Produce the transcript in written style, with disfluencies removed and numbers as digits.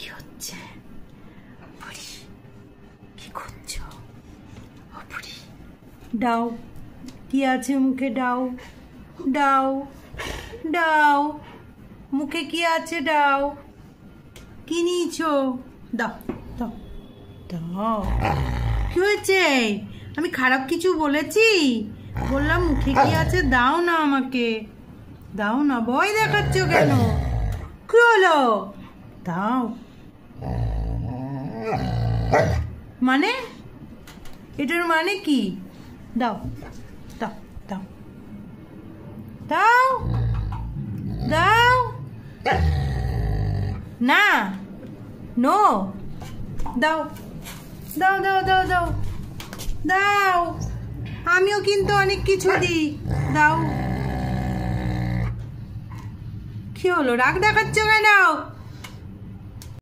কি হচ্ছে? বুড়ি কি করছো? ও বুড়ি দাও, কি আছে মুখে? দাও দাও দাও, মুখে কি আছে? দাও। কি নিয়েছো? দাও দাও দাও। কি হয়েছে? আমি খারাপ কিছু বলেছি? বললাম মুখে কি আছে দাও না আমাকে, দাও না। ভয় দেখাচ্ছ কেন? কি হলো? দাও। মানে এটার মানে কি? দাও দাও দাও দাও দাও। না, নো। দাও দাও দাও দাও দাও দাও। আমিও কিন্তু অনেক কিছু দিই। দাও। কি হলো? রাগ দেখাচ্ছ কেন?